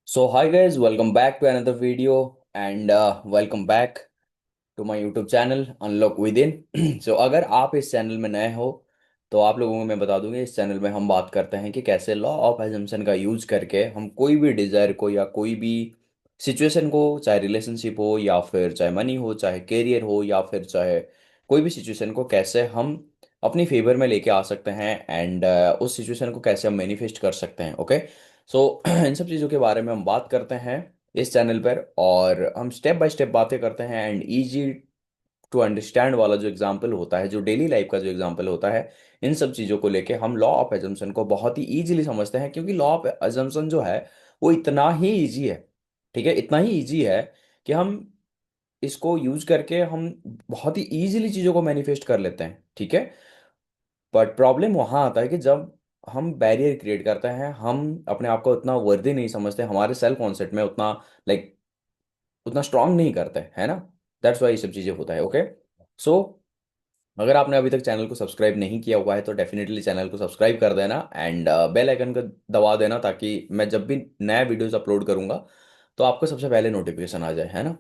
So, hi guys, welcome back to another video and welcome back to my YouTube channel unlock within. So अगर आप इस channel में नए हो तो आप लोगों को मैं बता दूंगी, इस चैनल में हम बात करते हैं कि कैसे लॉ ऑफ एजम्पशन का यूज करके हम कोई भी डिजायर को या कोई भी सिचुएशन को, चाहे रिलेशनशिप हो या फिर चाहे मनी हो, चाहे करियर हो या फिर चाहे कोई भी सिचुएशन को कैसे हम अपनी फेवर में लेके आ सकते हैं एंड उस सिचुएशन को कैसे हम मैनिफेस्ट कर सकते हैं। ओके, सो इन सब चीज़ों के बारे में हम बात करते हैं इस चैनल पर, और हम स्टेप बाय स्टेप बातें करते हैं एंड इजी टू अंडरस्टैंड वाला जो एग्जाम्पल होता है, जो डेली लाइफ का जो एग्जाम्पल होता है, इन सब चीज़ों को लेके हम लॉ ऑफ एजम्पशन को बहुत ही इजीली समझते हैं, क्योंकि लॉ ऑफ एजम्पशन जो है वो इतना ही इजी है। ठीक है, इतना ही इजी है कि हम इसको यूज करके हम बहुत ही इजीली चीज़ों को मैनिफेस्ट कर लेते हैं। ठीक है, बट प्रॉब्लम वहाँ आता है कि जब हम बैरियर क्रिएट करते हैं, हम अपने आप को उतना वर्दी नहीं समझते, हमारे सेल्फ कॉन्सेप्ट में उतना लाइक उतना स्ट्रांग नहीं करते है ना। दैट्स वाई ये सब चीज़ें होता है। ओके, सो अगर आपने अभी तक चैनल को सब्सक्राइब नहीं किया हुआ है तो डेफिनेटली चैनल को सब्सक्राइब कर देना एंड बेल आइकन को दबा देना, ताकि मैं जब भी नया वीडियोस अपलोड करूंगा तो आपको सबसे पहले नोटिफिकेशन आ जाए, है ना।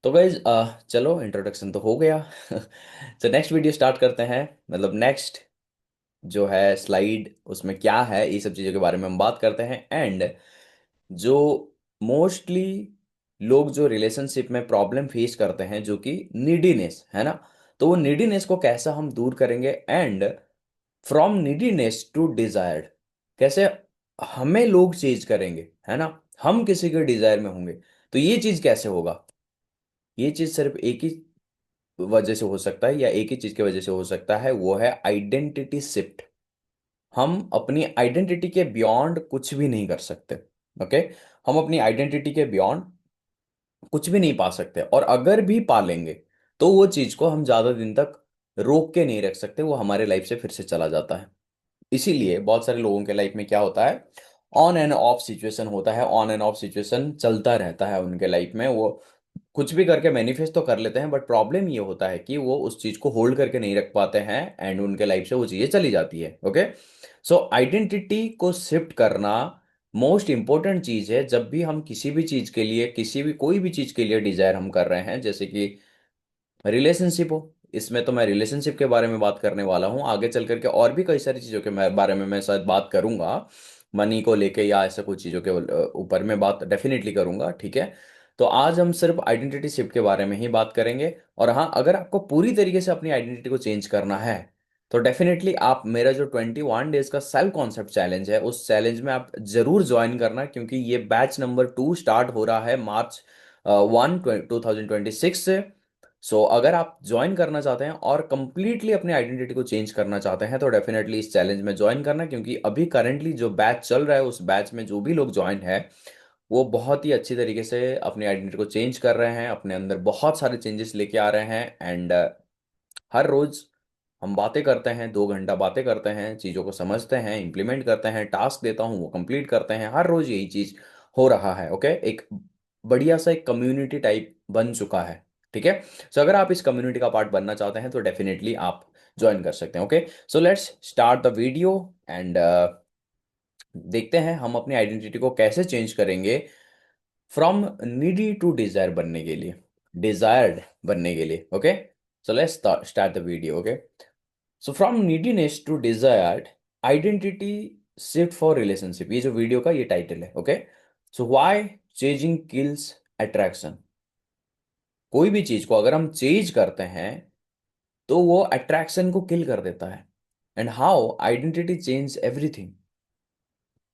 तो गाइज चलो, इंट्रोडक्शन तो हो गया। तो नेक्स्ट वीडियो स्टार्ट करते हैं, मतलब नेक्स्ट जो है स्लाइड, उसमें क्या है ये सब चीज़ों के बारे में हम बात करते हैं। एंड जो मोस्टली लोग जो रिलेशनशिप में प्रॉब्लम फेस करते हैं, जो कि नीडीनेस है ना, तो वो नीडीनेस को कैसा हम दूर करेंगे and from neediness to desired कैसे हमें लोग चेंज करेंगे, है ना। हम किसी के डिजायर में होंगे तो ये चीज कैसे होगा। ये चीज सिर्फ एक ही वजह से हो सकता है, या एक ही चीज की वजह से हो सकता है, वो है आइडेंटिटी शिफ्ट। हम अपनी आइडेंटिटी के बियॉन्ड कुछ भी नहीं कर सकते। ओके, हम अपनी आइडेंटिटी के बियॉन्ड कुछ भी नहीं पा सकते, और अगर भी पा लेंगे तो वो चीज को हम ज्यादा दिन तक रोक के नहीं रख सकते, वो हमारे लाइफ से फिर से चला जाता है। इसीलिए बहुत सारे लोगों के लाइफ में क्या होता है, ऑन एंड ऑफ सिचुएशन होता है, ऑन एंड ऑफ सिचुएशन चलता रहता है उनके लाइफ में। वो कुछ भी करके मैनिफेस्ट तो कर लेते हैं, बट प्रॉब्लम ये होता है कि वो उस चीज को होल्ड करके नहीं रख पाते हैं एंड उनके लाइफ से वो चीजें चली जाती है। ओके, सो आइडेंटिटी को शिफ्ट करना मोस्ट इंपॉर्टेंट चीज है। जब भी हम किसी भी चीज के लिए, किसी भी कोई भी चीज के लिए डिजायर हम कर रहे हैं, जैसे कि रिलेशनशिप हो, इसमें तो मैं रिलेशनशिप के बारे में बात करने वाला हूँ। आगे चल करके और भी कई सारी चीज़ों के बारे में मैं शायद बात करूंगा, मनी को लेके या ऐसे कुछ चीज़ों के ऊपर में बात डेफिनेटली करूंगा। ठीक है, तो आज हम सिर्फ आइडेंटिटी शिफ्ट के बारे में ही बात करेंगे। और हाँ, अगर आपको पूरी तरीके से अपनी आइडेंटिटी को चेंज करना है तो डेफिनेटली आप मेरा जो 21 डेज का सेल्फ कॉन्सेप्ट चैलेंज है, उस चैलेंज में आप जरूर ज्वाइन करना, क्योंकि ये बैच नंबर 2 स्टार्ट हो रहा है मार्च 2026 से। सो अगर आप ज्वाइन करना चाहते हैं और कंप्लीटली अपनी आइडेंटिटी को चेंज करना चाहते हैं तो डेफिनेटली इस चैलेंज में ज्वाइन करना, क्योंकि अभी करंटली जो बैच चल रहा है उस बैच में जो भी लोग ज्वाइन है वो बहुत ही अच्छी तरीके से अपनी आइडेंटिटी को चेंज कर रहे हैं, अपने अंदर बहुत सारे चेंजेस लेके आ रहे हैं। एंड हर रोज हम बातें करते हैं, 2 घंटा बातें करते हैं, चीज़ों को समझते हैं, इंप्लीमेंट करते हैं, टास्क देता हूँ वो कंप्लीट करते हैं, हर रोज यही चीज़ हो रहा है। ओके, एक बढ़िया सा एक कम्युनिटी टाइप बन चुका है। ठीक है, सो अगर आप इस कम्युनिटी का पार्ट बनना चाहते हैं तो डेफिनेटली आप ज्वाइन कर सकते हैं। Okay, so let's start the video and देखते हैं हम अपनी आइडेंटिटी को कैसे चेंज करेंगे फ्रॉम नीडी टू डिजायर बनने के लिए, डिजायर्ड बनने के लिए। Okay, so let's start the video. Okay, so from neediness to desired identity shift for relationship, ये जो वीडियो का ये टाइटल है। Okay, so why chasing kills attraction. कोई भी चीज को अगर हम चेज करते हैं तो वो अट्रैक्शन को किल कर देता है। And how identity change everything.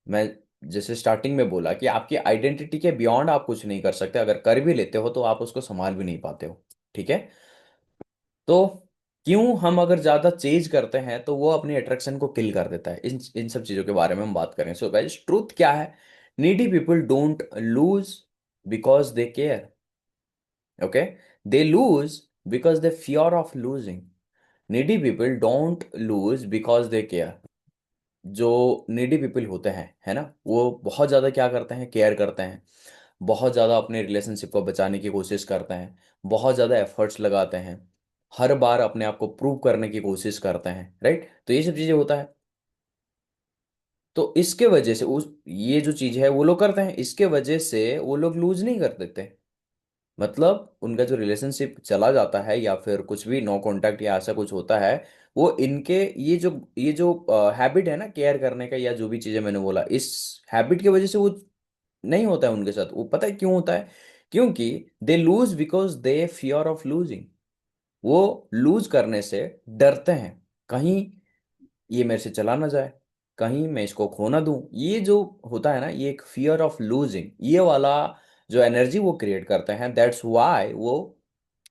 मैं जैसे स्टार्टिंग में बोला कि आपकी आइडेंटिटी के बियॉन्ड आप कुछ नहीं कर सकते, अगर कर भी लेते हो तो आप उसको संभाल भी नहीं पाते हो। ठीक है, तो क्यों हम अगर ज्यादा चेज करते हैं तो वो अपनी अट्रैक्शन को किल कर देता है, इन इन सब चीजों के बारे में हम बात करें। सो गाइस, ट्रूथ क्या है, needy people don't lose because they care. Okay, they lose because they fear of losing. Needy people don't lose because they care. जो नीडी पीपल होते हैं, है ना, वो बहुत ज़्यादा क्या करते हैं, केयर करते हैं, बहुत ज़्यादा अपने रिलेशनशिप को बचाने की कोशिश करते हैं, बहुत ज़्यादा एफर्ट्स लगाते हैं, हर बार अपने आप को प्रूव करने की कोशिश करते हैं, राइट। तो ये सब चीज़ें होता है। तो इसके वजह से उस ये जो चीज है वो लोग करते हैं, इसके वजह से वो लोग लूज नहीं कर देते। मतलब उनका जो रिलेशनशिप चला जाता है या फिर कुछ भी नो कांटेक्ट या ऐसा कुछ होता है, वो इनके ये जो हैबिट है ना केयर करने का, या जो भी चीजें मैंने बोला, इस हैबिट की वजह से वो नहीं होता है उनके साथ। वो पता है क्यों होता है? क्योंकि they lose because they fear of losing. वो लूज करने से डरते हैं, कहीं ये मेरे से चला ना जाए, कहीं मैं इसको खो ना दूं। ये जो होता है ना, ये एक फियर ऑफ लूजिंग, ये वाला जो एनर्जी वो क्रिएट करते हैं, दैट्स वाई वो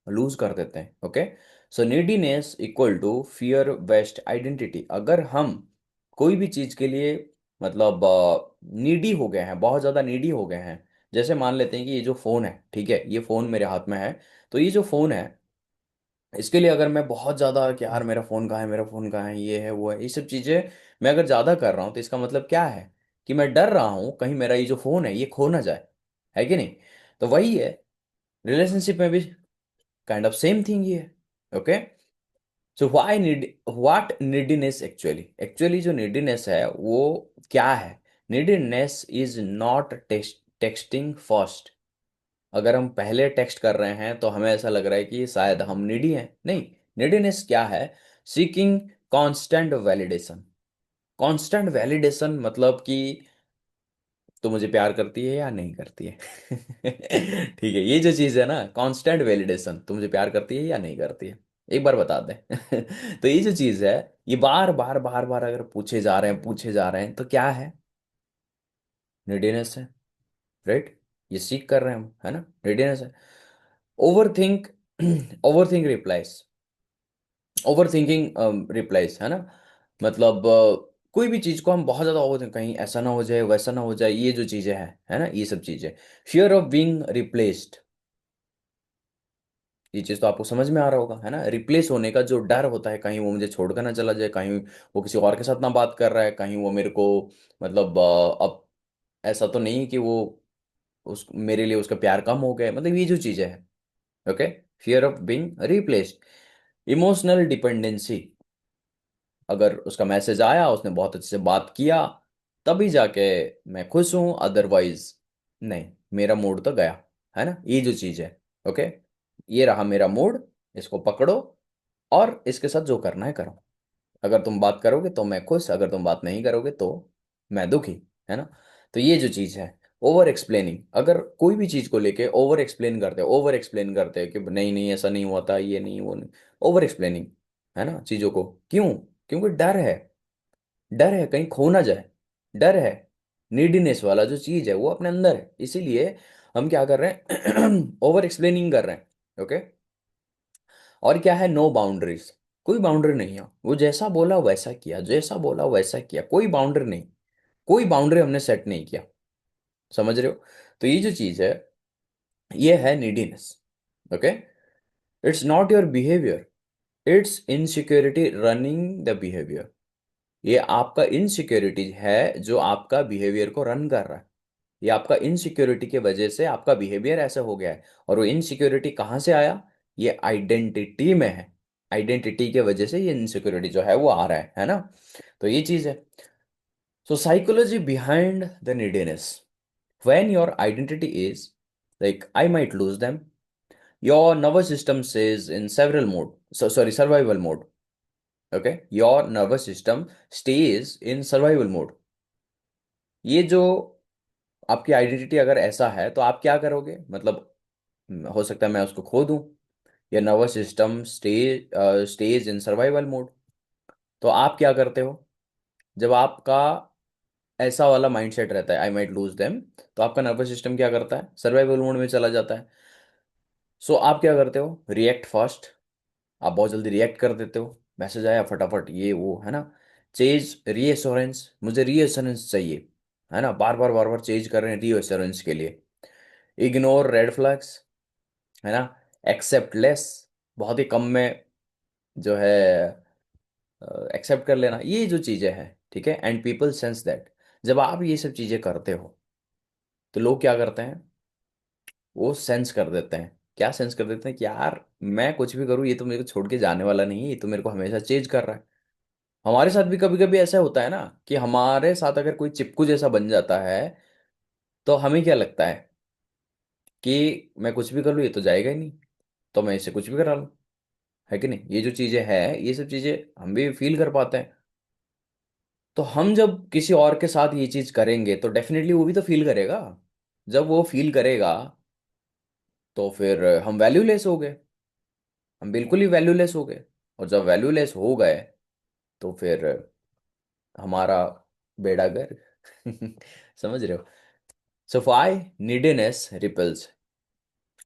लूज कर देते हैं। Okay, so neediness equal to fear based identity. अगर हम कोई भी चीज के लिए मतलब नीडी हो गए हैं, बहुत ज्यादा नीडी हो गए हैं, जैसे मान लेते हैं कि ये जो फोन है, ठीक है, ये फोन मेरे हाथ में है, तो ये जो फोन है, इसके लिए अगर मैं बहुत ज्यादा कि यार मेरा फोन कहाँ है, मेरा फोन कहाँ है, ये है वो है, ये सब चीजें मैं अगर ज्यादा कर रहा हूँ, तो इसका मतलब क्या है? कि मैं डर रहा हूँ कहीं मेरा ये जो फोन है ये खो ना जाए, है कि नहीं? तो वही है रिलेशनशिप में भी, काइंड ऑफ सेम थिंग ही है। Okay, so why need, what neediness actually, actually जो नीडीनेस है वो क्या है? Neediness is not texting first. अगर हम पहले टेक्स्ट कर रहे हैं तो हमें ऐसा लग रहा है कि शायद हम नीडी हैं, नहीं। नीडीनेस क्या है? Seeking constant validation. Constant validation मतलब कि तो मुझे प्यार करती है या नहीं करती है? ठीक है, ये जो चीज है ना कांस्टेंट वैलिडेशन, तो मुझे प्यार करती है या नहीं करती है, एक बार बता दे। तो ये जो चीज है, ये बार बार बार बार अगर पूछे जा रहे हैं, पूछे जा रहे हैं, तो क्या है? नीडीनेस है, राइट? ये सीख कर रहे हैं हम, है ना? नीडीनेस है। Over think, over think replies, over thinking replies, है ना? मतलब कोई भी चीज को हम बहुत ज्यादा ओवर थिंक, कहीं ऐसा ना हो जाए, वैसा ना हो जाए, ये जो चीजें हैं, है ना, ये सब चीजें। फियर ऑफ बीइंग रिप्लेस्ड, ये चीज तो आपको समझ में आ रहा होगा, है ना? रिप्लेस होने का जो डर होता है, कहीं वो मुझे छोड़कर ना चला जाए, कहीं वो किसी और के साथ ना बात कर रहा है, कहीं वो मेरे को मतलब अब ऐसा तो नहीं कि वो उस मेरे लिए उसका प्यार कम हो गया, मतलब ये जो चीजें हैं। Okay, fear of being replaced. Emotional dependency, अगर उसका मैसेज आया, उसने बहुत अच्छे से बात किया, तभी जाके मैं खुश हूं, अदरवाइज नहीं, मेरा मूड तो गया, है ना? ये जो चीज है। ओके, ये रहा मेरा मूड, इसको पकड़ो और इसके साथ जो करना है करो। अगर तुम बात करोगे तो मैं खुश, अगर तुम बात नहीं करोगे तो मैं दुखी, है ना? तो ये जो चीज है, ओवर एक्सप्लेनिंग, अगर कोई भी चीज को लेके ओवर एक्सप्लेन करते हैं, ओवर एक्सप्लेन करते हैं कि नहीं नहीं ऐसा नहीं होता, ये नहीं वो नहीं, ओवर एक्सप्लेनिंग, है ना, चीजों को। क्यों? क्योंकि डर है, डर है कहीं खो ना जाए, डर है। नीडीनेस वाला जो चीज है वो अपने अंदर है, इसीलिए हम क्या कर रहे हैं? ओवर एक्सप्लेनिंग कर रहे हैं। ओके, और क्या है? नो बाउंड्रीज, कोई बाउंड्री नहीं है, वो जैसा बोला वैसा किया, जैसा बोला वैसा किया, कोई बाउंड्री नहीं, कोई बाउंड्री हमने सेट नहीं किया। समझ रहे हो? तो ये जो चीज है, ये है neediness. Okay, it's not your behaviour, it's insecurity running the behaviour. ये आपका इनसिक्योरिटी है जो आपका बिहेवियर को रन कर रहा है। ये आपका इनसिक्योरिटी की वजह से आपका बिहेवियर ऐसा हो गया है। और वो इनसिक्योरिटी कहाँ से आया? ये आइडेंटिटी में है। आइडेंटिटी के वजह से ये इनसिक्योरिटी जो है वो आ रहा है ना? तो ये चीज है। So psychology behind the neediness, when your identity is like I might lose them, your nervous system says in several mode, so sorry, survival mode. Okay, your nervous system stays in survival mode। ये जो आपकी identity अगर ऐसा है तो आप क्या करोगे? मतलब हो सकता है मैं उसको खो दूं, या नर्वस सिस्टम स्टेज इन सर्वाइवल मोड। तो आप क्या करते हो जब आपका ऐसा वाला माइंडसेट रहता है, आई माइट लूज देम? तो आपका नर्वस सिस्टम क्या करता है? सर्वाइवल मोड में चला जाता है। सो आप क्या करते हो? रिएक्ट फास्ट, आप बहुत जल्दी रिएक्ट कर देते हो, मैसेज आया फटाफट ये वो, है ना? चेज रीएश्योरेंस, मुझे रीएश्योरेंस चाहिए, है ना? बार बार बार बार चेंज कर रहे हैं रीएश्योरेंस के लिए। इग्नोर रेड फ्लैग्स, है ना? एक्सेप्ट लेस, बहुत ही कम में जो है एक्सेप्ट कर लेना, ये जो चीजें हैं, ठीक है। एंड पीपल सेंस दैट, जब आप ये सब चीजें करते हो तो लोग क्या करते हैं? वो सेंस कर देते हैं। क्या सेंस कर देते हैं? कि यार मैं कुछ भी करूँ, ये तो मेरे को छोड़ के जाने वाला नहीं है, ये तो मेरे को हमेशा चेंज कर रहा है। हमारे साथ भी कभी कभी ऐसा होता है ना कि हमारे साथ अगर कोई चिपकू जैसा बन जाता है, तो हमें क्या लगता है कि मैं कुछ भी कर लूँ ये तो जाएगा ही नहीं, तो मैं इससे कुछ भी करा लूँ। है कि नहीं? ये जो चीजें हैं, ये सब चीजें हम भी फील कर पाते हैं। तो हम जब किसी और के साथ ये चीज करेंगे तो डेफिनेटली वो भी तो फील करेगा। जब वो फील करेगा तो फिर हम वैल्यूलेस हो गए। हम बिल्कुल ही वैल्यूलेस हो गए। और जब वैल्यूलेस हो गए तो फिर हमारा बेड़ा गर्क। समझ रहे हो? So why neediness repels.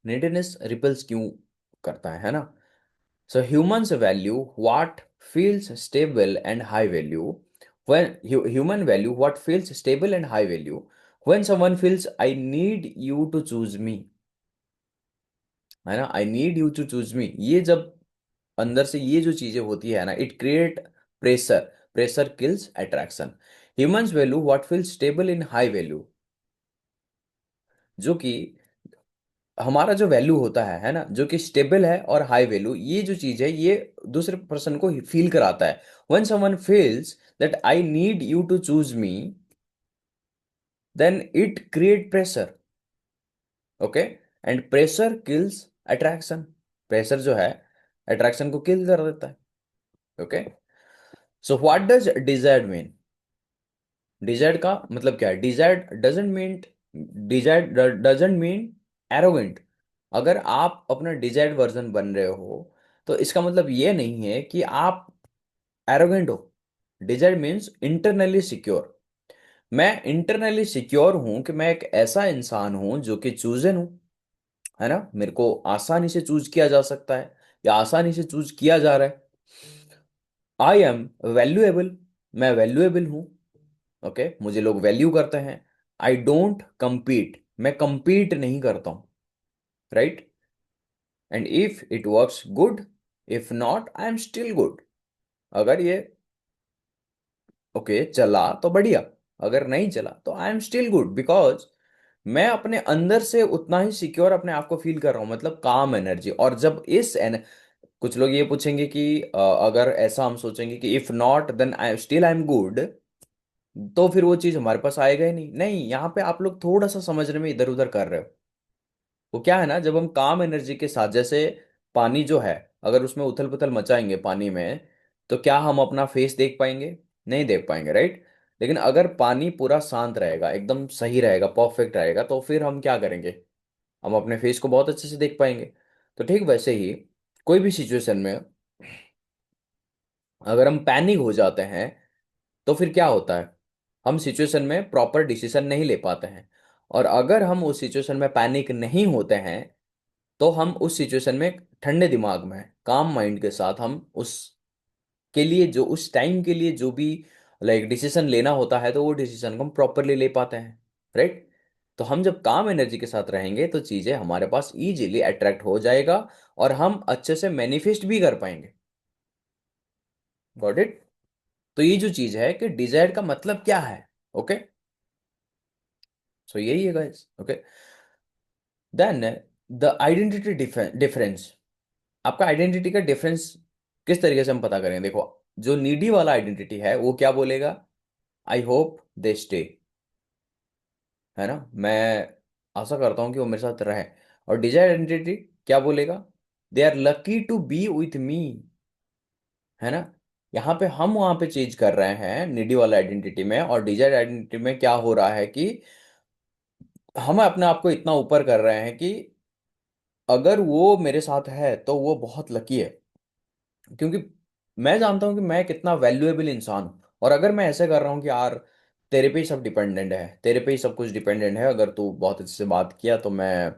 Neediness repels क्यों करता है ना? So humans value what feels stable and high value. When human value what feels stable and high value. When someone feels I need you to choose me, है ना, I need you to choose me, ये जब अंदर से ये जो चीजें होती है ना, it create pressure. Pressure kills attraction. Humans value what feels stable in high value. जो कि हमारा जो वैल्यू होता है ना, जो कि स्टेबल है और हाई वैल्यू, ये जो चीज है ये दूसरे पर्सन को फील कराता है। When someone feels that I need you to choose me, then it create pressure. Okay. And pressure kills attraction. Pressure जो है अट्रैक्शन को किल कर देता है। Okay. So what does desired mean? Desired का मतलब क्या है? Desired doesn't mean, desired doesn't mean arrogant. अगर आप अपना डिजायर्ड वर्जन बन रहे हो तो इसका मतलब ये नहीं है कि आप एरोगेंट हो। Desired means internally secure. मैं इंटरनली सिक्योर हूं कि मैं एक ऐसा इंसान हूं जो कि चूजन हूं। है ना? मेरे को आसानी से चूज किया जा सकता है या आसानी से चूज किया जा रहा है। I am valuable. मैं वैल्यूएबल हूं। ओके, मुझे लोग वैल्यू करते हैं। I don't compete। मैं compete नहीं करता हूं। Right? And if it works good, if not I am still good. अगर ये ओके चला तो बढ़िया, अगर नहीं चला तो I am still good, because मैं अपने अंदर से उतना ही सिक्योर अपने आप को फील कर रहा हूं, मतलब काम एनर्जी। और जब कुछ लोग ये पूछेंगे कि अगर ऐसा हम सोचेंगे कि if not then I still I am good, तो फिर वो चीज हमारे पास आएगा ही नहीं। नहीं, यहाँ पे आप लोग थोड़ा सा समझने में इधर उधर कर रहे हो। वो क्या है ना, जब हम काम एनर्जी के साथ, जैसे पानी जो है, अगर उसमें उथल पुथल मचाएंगे पानी में, तो क्या हम अपना फेस देख पाएंगे? नहीं देख पाएंगे, राइट? लेकिन अगर पानी पूरा शांत रहेगा, एकदम सही रहेगा, परफेक्ट रहेगा, तो फिर हम क्या करेंगे? हम अपने फेस को बहुत अच्छे से देख पाएंगे। तो ठीक वैसे ही कोई भी सिचुएशन में अगर हम पैनिक हो जाते हैं तो फिर क्या होता है? हम सिचुएशन में प्रॉपर डिसीजन नहीं ले पाते हैं। और अगर हम उस सिचुएशन में पैनिक नहीं होते हैं तो हम उस सिचुएशन में ठंडे दिमाग में, काम माइंड के साथ, हम उस के लिए जो उस टाइम के लिए जो भी लाइक डिसीजन लेना होता है, तो वो डिसीजन को हम प्रॉपरली ले पाते हैं। राइट? तो हम जब काम एनर्जी के साथ रहेंगे तो चीजें हमारे पास इजीली अट्रैक्ट हो जाएगा और हम अच्छे से मैनिफेस्ट भी कर पाएंगे। Got it? तो ये जो चीज है कि डिजायर का मतलब क्या है। ओके। सो यही है guys. Okay. Then the identity difference. आपका आइडेंटिटी का डिफरेंस किस तरीके से हम पता करें? देखो, जो नीडी वाला आइडेंटिटी है वो क्या बोलेगा? I hope they stay. है ना? मैं आशा करता हूं कि वो मेरे साथ रहे। और डिजायर आइडेंटिटी क्या बोलेगा? They are lucky to be with me. है ना? यहाँ पे हम वहां पे चेंज कर रहे हैं नीडी वाला आइडेंटिटी में, और डिजायर आइडेंटिटी में क्या हो रहा है कि हम अपने आप को इतना ऊपर कर रहे हैं कि अगर वो मेरे साथ है तो वो बहुत लकी है, क्योंकि मैं जानता हूं कि मैं कितना वैल्यूएबल इंसान हूं। और अगर मैं ऐसे कर रहा हूं कि यार तेरे पे ही सब डिपेंडेंट है, तेरे पे ही सब कुछ डिपेंडेंट है, अगर तू बहुत अच्छे से बात किया तो मैं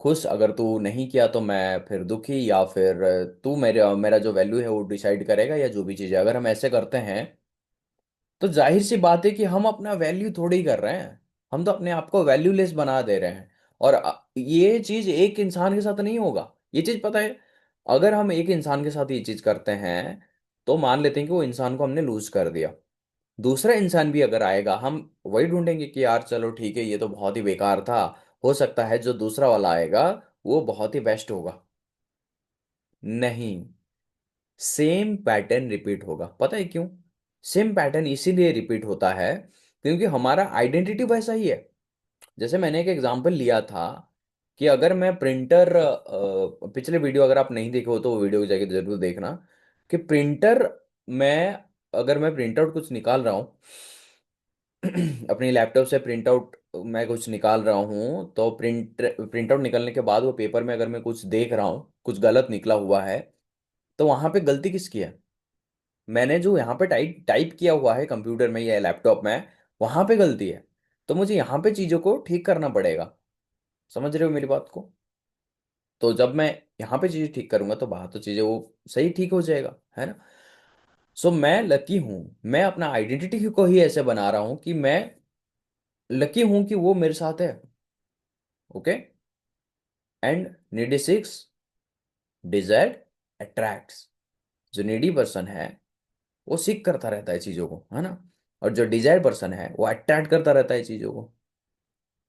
खुश, अगर तू नहीं किया तो मैं फिर दुखी, या फिर तू मेरा मेरा जो वैल्यू है वो डिसाइड करेगा, या जो भी चीज़ है, अगर हम ऐसे करते हैं तो जाहिर सी बात है कि हम अपना वैल्यू थोड़ी ही कर रहे हैं। हम तो अपने आप को वैल्यूलेस बना दे रहे हैं। और ये चीज एक इंसान के साथ नहीं होगा। ये चीज पता है, अगर हम एक इंसान के साथ ये चीज करते हैं तो मान लेते हैं कि वो इंसान को हमने लूज कर दिया। दूसरा इंसान भी अगर आएगा, हम वही ढूंढेंगे कि यार चलो ठीक है, ये तो बहुत ही बेकार था, हो सकता है जो दूसरा वाला आएगा वो बहुत ही बेस्ट होगा। नहीं, सेम पैटर्न रिपीट होगा। पता है क्यों? सेम पैटर्न इसीलिए रिपीट होता है क्योंकि हमारा आइडेंटिटी वैसा ही है। जैसे मैंने एक एग्जांपल लिया था कि अगर मैं प्रिंटर, पिछले वीडियो अगर आप नहीं देखे हो तो वो वीडियो जाके जरूर देखना, कि प्रिंटर में, अगर मैं प्रिंट आउट कुछ निकाल रहा हूँ अपनी लैपटॉप से प्रिंट आउट मैं कुछ निकाल रहा हूँ, तो प्रिंट आउट निकलने के बाद वो पेपर में अगर मैं कुछ देख रहा हूँ, कुछ गलत निकला हुआ है, तो वहां पे गलती किसकी है? मैंने जो यहाँ पे टाइप टाइप किया हुआ है कंप्यूटर में या लैपटॉप में, वहां पे गलती है। तो मुझे यहाँ पे चीजों को ठीक करना पड़ेगा। समझ रहे हो मेरी बात को? तो जब मैं यहाँ पे चीजें ठीक करूंगा तो बाहर तो चीजें वो सही ठीक हो जाएगा, है ना? सो मैं लकी हूँ, मैं अपना आइडेंटिटी को ही ऐसे बना रहा हूँ कि मैं लकी हूँ कि वो मेरे साथ है। Okay. And needy seeks, desire attracts. जो नीडी पर्सन है वो सीख करता रहता है चीजों को, है ना? और जो डिजायर पर्सन है वो अट्रैक्ट करता रहता है चीजों को।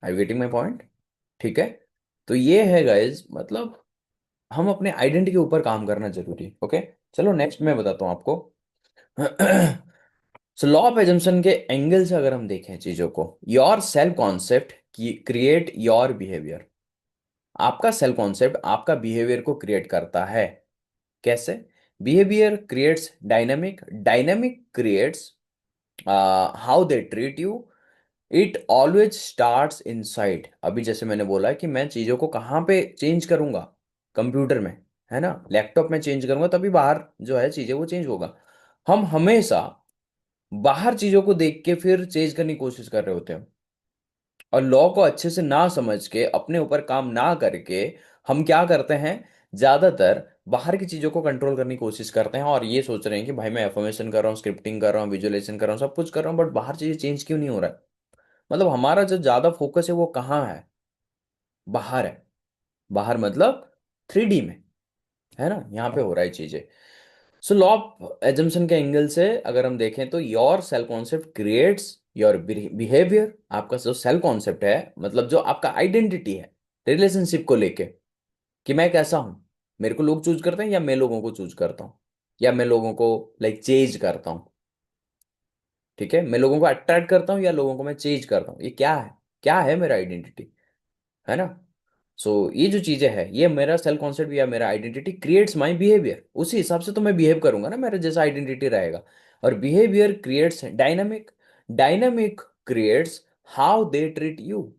I getting my point? ठीक है। तो ये है गाइज, मतलब हम अपने आइडेंटिटी के ऊपर काम करना जरूरी है। ओके। चलो नेक्स्ट मैं बताता हूँ आपको। सो लॉ ऑफ एजम्पशन के एंगल से अगर हम देखें चीजों को, your self concept create your behaviour. आपका सेल्फ कॉन्सेप्ट आपका बिहेवियर को क्रिएट करता है। कैसे? Behaviour creates dynamic, dynamic creates how they treat you. It always starts inside. अभी जैसे मैंने बोला कि मैं चीजों को कहाँ पे चेंज करूंगा? कंप्यूटर में, है ना? लैपटॉप में चेंज करूंगा तभी बाहर जो है चीजें वो चेंज होगा। हम हमेशा बाहर चीजों को देख के फिर चेंज करने की कोशिश कर रहे होते हैं, और लॉ को अच्छे से ना समझ के अपने ऊपर काम ना करके हम क्या करते हैं? ज्यादातर बाहर की चीजों को कंट्रोल करने की कोशिश करते हैं और ये सोच रहे हैं कि भाई मैं एफर्मेशन कर रहा हूँ, स्क्रिप्टिंग कर रहा हूँ, विजुअलाइजेशन कर रहा हूँ, सब कुछ कर रहा हूँ, बट बाहर चीजें चेंज क्यों नहीं हो रहा है? मतलब हमारा जो ज्यादा फोकस है वो कहाँ है? बाहर है। बाहर मतलब 3D में, है ना? यहाँ पे हो रहा है चीजें। सो लॉ ऑफ एजम्पशन के एंगल से अगर हम देखें तो your self concept creates your behaviour. आपका जो सेल्फ कॉन्सेप्ट है, मतलब जो आपका आइडेंटिटी है रिलेशनशिप को लेके, कि मैं कैसा हूं, मेरे को लोग चूज करते हैं या मैं लोगों को चूज करता हूँ, या मैं लोगों को लाइक चेज करता हूँ। ठीक है, मैं लोगों को अट्रैक्ट करता हूँ या लोगों को मैं चेज करता हूँ, ये क्या है? क्या है मेरा आइडेंटिटी, है ना? सो ये जो चीजें हैं, ये मेरा सेल्फ कॉन्सेप्ट या मेरा आइडेंटिटी क्रिएट्स माय बिहेवियर। उसी हिसाब से तो मैं बिहेव करूंगा ना, मेरा जैसा आइडेंटिटी रहेगा। और behaviour creates dynamic, dynamic creates how they treat you.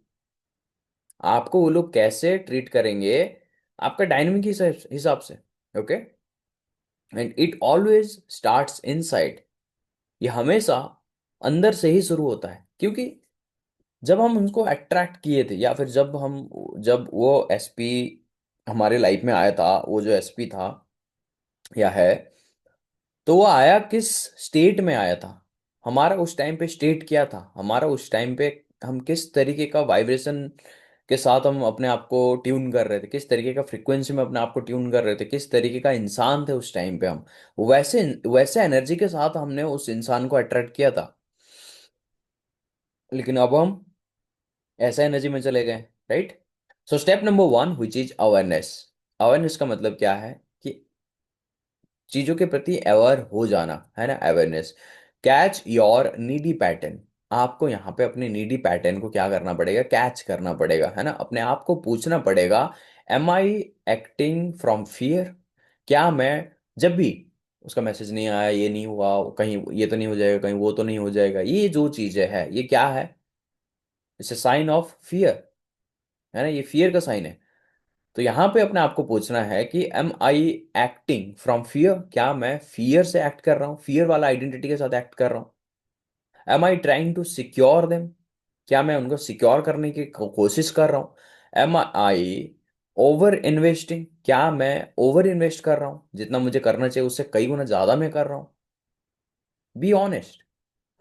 आपको वो लोग कैसे ट्रीट करेंगे आपका डायनामिक हिसाब से। Okay. And it always starts inside. ये हमेशा अंदर से ही शुरू होता है, क्योंकि जब हम उनको अट्रैक्ट किए थे, या फिर जब वो एसपी हमारे लाइफ में आया था, वो जो एसपी था या है, तो वो आया किस स्टेट में आया था? हमारा उस टाइम पे स्टेट क्या था? हमारा उस टाइम पे हम किस तरीके का वाइब्रेशन के साथ हम अपने आप को ट्यून कर रहे थे, किस तरीके का फ्रिक्वेंसी में अपने आप को ट्यून कर रहे थे, किस तरीके का इंसान थे उस टाइम पे हम, वैसे वैसे एनर्जी के साथ हमने उस इंसान को अट्रैक्ट किया था। लेकिन अब हम ऐसा एनर्जी में चले गए, right? So step number one which is awareness. Awareness का मतलब क्या है? कि चीजों के प्रति अवेयर हो जाना, है ना? Awareness. Catch your needy pattern. आपको यहाँ पे अपने नीडी पैटर्न को क्या करना पड़ेगा? कैच करना पड़ेगा, है ना? अपने आप को पूछना पड़ेगा, am I acting from fear? क्या मैं जब भी उसका मैसेज नहीं आया, ये नहीं हुआ, कहीं ये तो नहीं हो जाएगा, कहीं वो तो नहीं हो जाएगा, ये जो चीजें है ये क्या है? It's a sign of fear, है ना? ये फियर का साइन है। तो यहां पे अपने आप को पूछना है कि am I acting from fear? क्या मैं फियर से एक्ट कर रहा हूँ, फियर वाला आइडेंटिटी के साथ एक्ट कर रहा हूँ? Am I trying to secure them? क्या मैं उनको सिक्योर करने की कोशिश कर रहा हूँ? Am I over investing? क्या मैं ओवर इन्वेस्ट कर रहा हूँ, जितना मुझे करना चाहिए उससे कई गुना ज्यादा मैं कर रहा हूँ? बी ऑनेस्ट,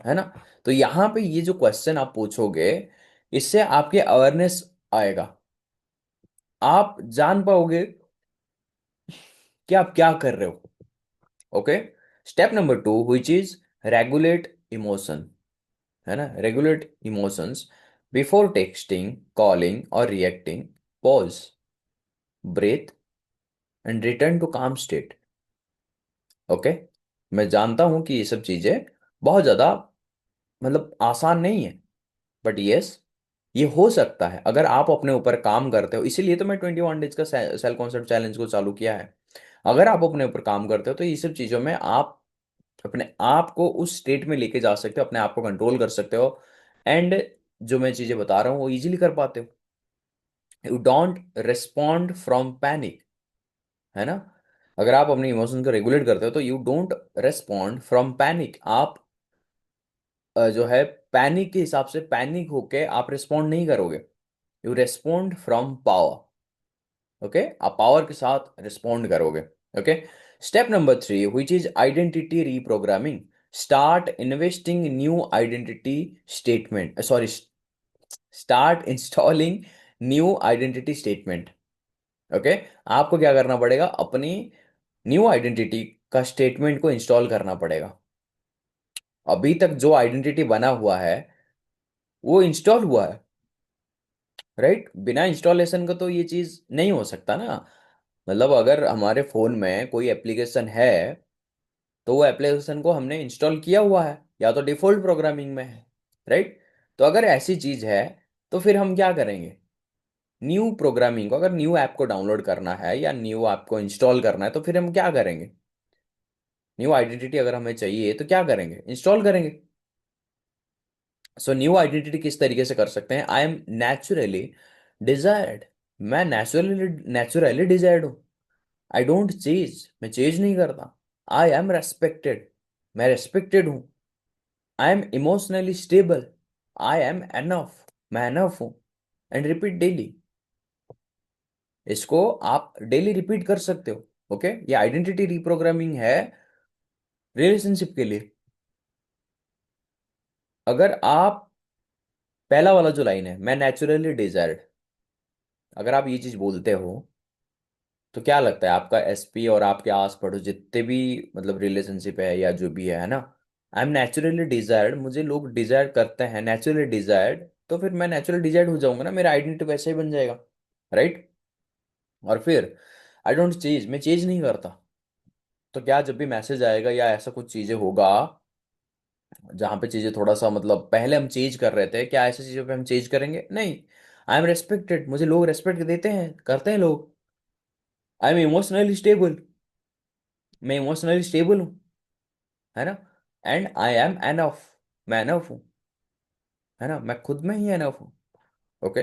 है ना? तो यहाँ पे ये जो क्वेश्चन आप पूछोगे, इससे आपके अवेयरनेस आएगा। आप जान पाओगे कि आप क्या कर रहे हो। Okay. Step number two which is regulate emotion, है ना? Regulate emotions before texting, calling और reacting. Pause, breath and return to calm state. Okay, मैं जानता हूं कि ये सब चीजें बहुत ज्यादा मतलब आसान नहीं है, बट यस, ये हो सकता है अगर आप अपने ऊपर काम करते हो। इसीलिए तो मैं 21 डेज का सेल कॉन्सेप्ट चैलेंज को चालू किया है। अगर आप अपने ऊपर काम करते हो तो ये सब चीजों में आप अपने आप को उस स्टेट में लेके जा सकते हो, अपने आप को कंट्रोल कर सकते हो। एंड जो मैं चीजें बता रहा हूँ वो इजीली कर पाते हो। You don't respond from panic, है ना। अगर आप अपने इमोशन को रेगुलेट करते हो तो you don't respond from panic. आप जो है पैनिक के हिसाब से पैनिक होके आप रिस्पॉन्ड नहीं करोगे। You respond from power. Okay, आप पावर के साथ रिस्पॉन्ड करोगे। Okay, step number 3 which is identity reprogramming. Start investing new identity statement, sorry, start installing new identity statement. Okay, आपको क्या करना पड़ेगा, अपनी न्यू आइडेंटिटी का स्टेटमेंट को इंस्टॉल करना पड़ेगा। अभी तक जो आइडेंटिटी बना हुआ है वो इंस्टॉल हुआ है, राइट। बिना इंस्टॉलेशन का तो ये चीज नहीं हो सकता ना। मतलब अगर हमारे फोन में कोई एप्लीकेशन है तो वो एप्लीकेशन को हमने इंस्टॉल किया हुआ है या तो डिफॉल्ट प्रोग्रामिंग में है, राइट। तो अगर ऐसी चीज है तो फिर हम क्या करेंगे, न्यू प्रोग्रामिंग को, अगर न्यू ऐप को डाउनलोड करना है या न्यू ऐप को इंस्टॉल करना है तो फिर हम क्या करेंगे, न्यू आइडेंटिटी अगर हमें चाहिए तो क्या करेंगे, इंस्टॉल करेंगे। सो न्यू आइडेंटिटी किस तरीके से कर सकते हैं, आई एम नेचुरली डिजायर्ड। मैं नेचुरली नेचुरली डिजायर्ड हूँ। आई डोंट चेज, मैं चेज नहीं करता। आई एम रेस्पेक्टेड, मैं रेस्पेक्टेड हूँ। आई am emotionally stable, I am enough, मैं एनफ हूँ। And repeat daily. इसको आप डेली रिपीट कर सकते हो। ओके, ये आइडेंटिटी रिप्रोग्रामिंग है रिलेशनशिप के लिए। अगर आप पहला वाला जो लाइन है, मैं नेचुरली डिजायर्ड, अगर आप ये चीज बोलते हो तो क्या लगता है आपका एसपी और आपके आस पड़ोस जितने भी मतलब रिलेशनशिप है या जो भी है ना, आई एम नेचुरली डिजायर्ड, मुझे लोग डिजायर करते हैं नेचुरली डिजायर्ड, तो फिर मैं नेचुरली डिजायर्ड हो जाऊंगा ना, मेरा आइडेंटिटी वैसे ही बन जाएगा, राइट। और फिर आई डोंट चेंज, मैं चेंज नहीं करता। तो क्या जब भी मैसेज आएगा या ऐसा कुछ चीजें होगा जहां पे चीजें थोड़ा सा मतलब पहले हम चेंज कर रहे थे, क्या ऐसी चीजों पे हम चेंज करेंगे, नहीं। आई एम रेस्पेक्टेड, मुझे लोग रेस्पेक्ट देते हैं, करते हैं लोग। आई एम इमोशनली स्टेबल, मैं इमोशनली स्टेबल हूँ, है ना। एंड आई एम एनफ, मैं एनफ हूँ, है ना, मैं खुद में ही एनफ हूँ। ओके,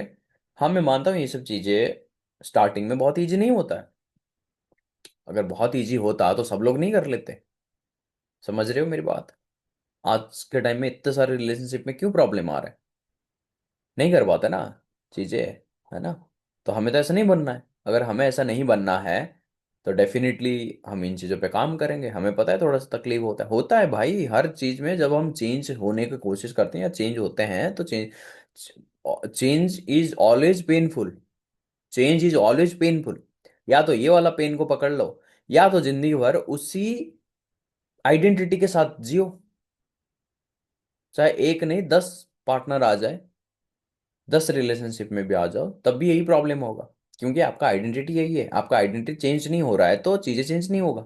हाँ मैं मानता हूँ ये सब चीजें स्टार्टिंग में बहुत इजी नहीं होता है। अगर बहुत इजी होता तो सब लोग नहीं कर लेते। समझ रहे हो मेरी बात। आज के टाइम में इतने सारे रिलेशनशिप में क्यों प्रॉब्लम आ रहा है, नहीं कर पाते ना चीजें, है ना। तो हमें तो ऐसा नहीं बनना है। अगर हमें ऐसा नहीं बनना है तो डेफिनेटली हम इन चीज़ों पे काम करेंगे। हमें पता है थोड़ा सा तकलीफ होता है भाई हर चीज़ में। जब हम चेंज होने की कोशिश करते हैं या चेंज होते हैं तो change is always painful. Change is always painful. या तो ये वाला पेन को पकड़ लो, या तो जिंदगी भर उसी आइडेंटिटी के साथ जियो। चाहे एक नहीं 10 पार्टनर आ जाए, 10 रिलेशनशिप में भी आ जाओ, तब भी यही प्रॉब्लम होगा। क्योंकि आपका आइडेंटिटी यही है, आपका आइडेंटिटी चेंज नहीं हो रहा है तो चीजें चेंज नहीं होगा।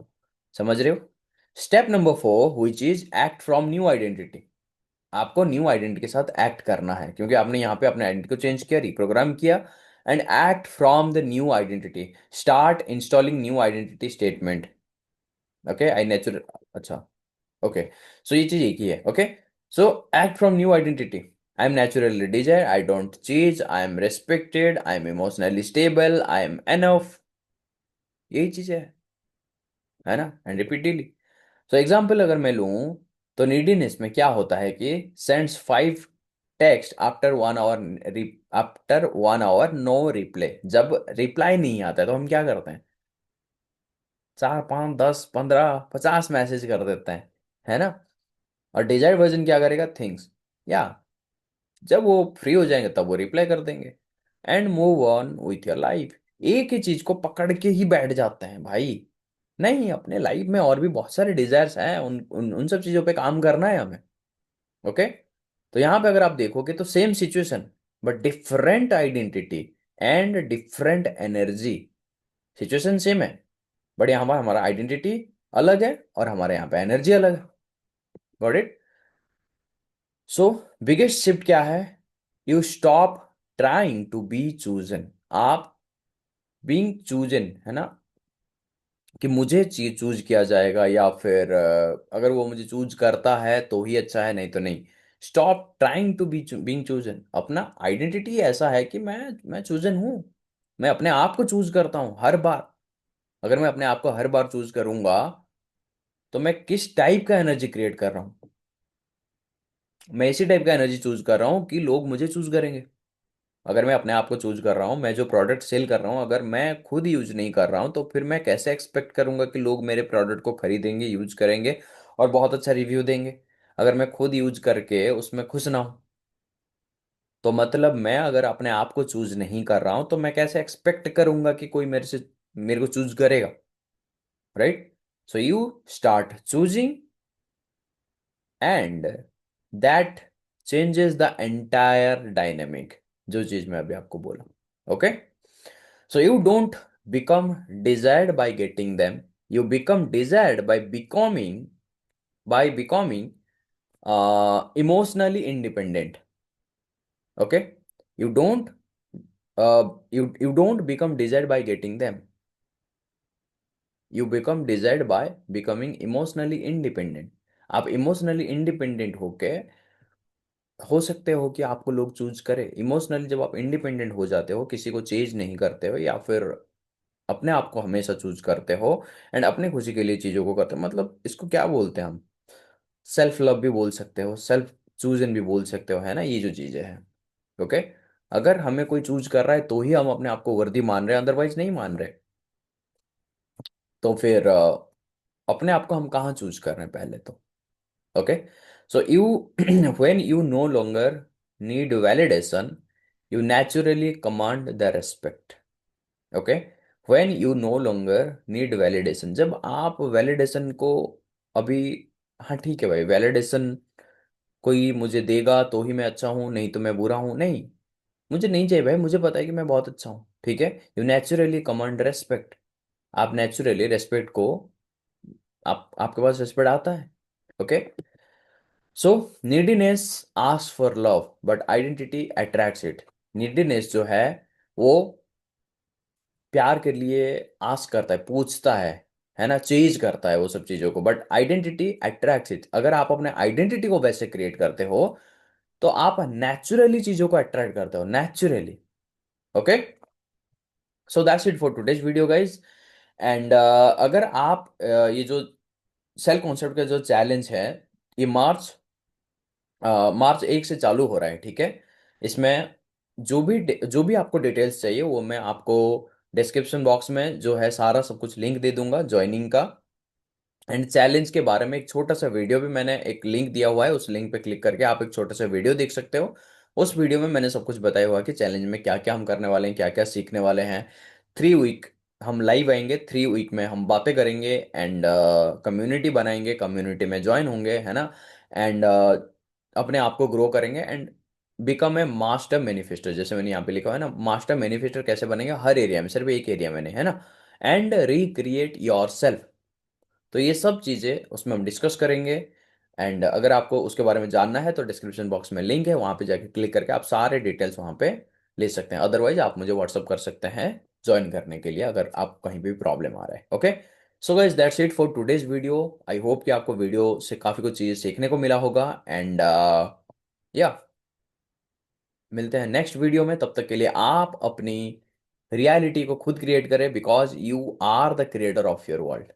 समझ रहे हो। Step number 4 which is act from new identity. आपको न्यू आइडेंटिटी के साथ एक्ट करना है क्योंकि आपने यहाँ पे अपने आइडेंटिटी को चेंज किया, रिप्रोग्राम किया। And act from the new identity, start installing new identity statement. Okay, I natural, अच्छा, ओके। सो ये चीज एक ही है। Okay, so act from new identity. I am naturally desire, I don't chase, I am respected, I am emotionally stable, I am enough. यही चीज है ना। And repeatedly. सो एग्जाम्पल अगर मैं लूं तो नीडीनेस में क्या होता है कि sends 5 text after 1 hour, after 1 hour no reply. जब रिप्लाई नहीं आता है तो हम क्या करते हैं, 4 5 10 15 50 मैसेज कर देते हैं, है ना। और डिजायर्ड वर्जन क्या करेगा, थिंग्स, या जब वो फ्री हो जाएंगे तब वो रिप्लाई कर देंगे and move on with your life. एक ही चीज को पकड़ के ही बैठ जाते हैं भाई। नहीं, अपने लाइफ में और भी बहुत सारे डिजायर्स हैं, उन सब चीजों पे काम करना है हमें। ओके, तो यहां पे अगर आप देखोगे तो same situation but different identity and different energy. Situation same है बट यहाँ पर हमारा आइडेंटिटी अलग है और हमारे यहाँ पे एनर्जी अलग है। Got it? So biggest shift क्या है? You stop trying to be chosen. आप बीइंग चूजन है ना, कि मुझे चीज चूज किया जाएगा, या फिर अगर वो मुझे चूज करता है तो ही अच्छा है, नहीं तो नहीं। Stop trying to be being chosen. अपना आइडेंटिटी ऐसा है कि मैं चूजन हूँ। मैं अपने आप को चूज करता हूँ हर बार। अगर मैं अपने आप को हर बार चूज करूंगा तो मैं किस टाइप का एनर्जी क्रिएट कर रहा हूँ? मैं इसी टाइप का एनर्जी चूज कर रहा हूँ कि लोग मुझे चूज करेंगे। अगर मैं अपने आप को चूज कर रहा हूँ, मैं जो प्रोडक्ट सेल कर रहा हूँ अगर मैं खुद यूज नहीं कर रहा हूँ, तो फिर मैं कैसे एक्सपेक्ट करूंगा कि लोग मेरे प्रोडक्ट को खरीदेंगे, यूज करेंगे और बहुत अच्छा रिव्यू देंगे, अगर मैं खुद यूज करके उसमें खुश ना हूं? तो मतलब मैं अगर अपने आप को चूज नहीं कर रहा हूं तो मैं कैसे एक्सपेक्ट करूंगा कि कोई मेरे को चूज करेगा? Right? So you start choosing, and that changes the entire dynamic, जो चीज मैं अभी आपको बोला। Okay? So you don't become desired by getting them. You become desired by becoming emotionally independent. Okay? You don't you don't become desired by getting them. You become desired by becoming emotionally independent. आप emotionally independent होके हो सकते हो कि आपको लोग choose करें। Emotionally जब आप इंडिपेंडेंट हो जाते हो, किसी को चेंज नहीं करते हो, या फिर अपने आप को हमेशा चूज करते हो एंड अपने खुशी के लिए चीजों को करते हो, मतलब इसको क्या बोलते हैं हम? सेल्फ लव भी बोल सकते हो, सेल्फ चूजन भी बोल सकते हो, है ना, ये जो चीजें हैं। ओके? अगर हमें कोई चूज कर रहा है तो ही हम अपने आप को वर्दी मान रहे हैं, अदरवाइज नहीं मान रहे। तो फिर अपने आप को हम कहाँ चूज कर रहे हैं पहले तो? Okay? So you when you know longer need validation, you naturally command the respect. Okay? When you know longer need validation, जब आप वैलिडेशन को अभी, हाँ ठीक है भाई, वैलिडेशन कोई मुझे देगा तो ही मैं अच्छा हूं, नहीं तो मैं बुरा हूं, नहीं, मुझे नहीं चाहिए भाई, मुझे पता है कि मैं बहुत अच्छा हूं। ठीक है? You naturally command respect. आप नेचुरली रेस्पेक्ट को, आपके पास रेस्पेक्ट आता है। Okay? So neediness ask for love but identity attracts it. Neediness जो है वो प्यार के लिए आस्क करता है, पूछता है ना, चेज करता है वो सब चीजों को, बट आइडेंटिटी अट्रैक्ट्स इट। अगर आप अपने आइडेंटिटी को वैसे क्रिएट करते हो तो आप नेचुरली चीजों को अट्रैक्ट करते हो, naturally. Okay? So that's it for today's video guys. And अगर आप ये जो सेल कॉन्सेप्ट का जो चैलेंज है, ये मार्च 1 से चालू हो रहा है। ठीक है? इसमें जो भी आपको डिटेल्स चाहिए वो मैं आपको डिस्क्रिप्शन बॉक्स में जो है सारा सब कुछ लिंक दे दूंगा ज्वाइनिंग का। एंड चैलेंज के बारे में एक छोटा सा वीडियो भी मैंने एक लिंक दिया हुआ है, उस लिंक पे क्लिक करके आप एक छोटा सा वीडियो देख सकते हो। उस वीडियो में मैंने सब कुछ बताया हुआ है कि चैलेंज में क्या क्या हम करने वाले हैं, क्या क्या सीखने वाले हैं। 3 वीक हम लाइव आएंगे, 3 वीक में हम बातें करेंगे एंड कम्युनिटी बनाएंगे, कम्युनिटी में ज्वाइन होंगे, है ना। एंड अपने आप को ग्रो करेंगे and become a master manifester, जैसे मैंने यहाँ पे लिखा हुआ है ना, मास्टर मैनिफेस्टर कैसे बनेंगे हर एरिया में, सिर्फ एक एरिया में नहीं, है ना। And recreate your self. तो ये सब चीज़ें उसमें हम डिस्कस करेंगे। एंड अगर आपको उसके बारे में जानना है तो डिस्क्रिप्शन बॉक्स में लिंक है, वहाँ पे जाके क्लिक करके आप सारे डिटेल्स वहाँ पे ले सकते हैं। अदरवाइज आप मुझे व्हाट्सअप कर सकते हैं ज्वाइन करने के लिए, अगर आप कहीं भी प्रॉब्लम आ रहा है। Okay? So guys that's it for today's video. I hope कि आपको वीडियो से काफ़ी कुछ चीज़ें सीखने को मिला होगा। एंड या मिलते हैं नेक्स्ट वीडियो में, तब तक के लिए आप अपनी रियलिटी को खुद क्रिएट करें, because you are the creator of your world.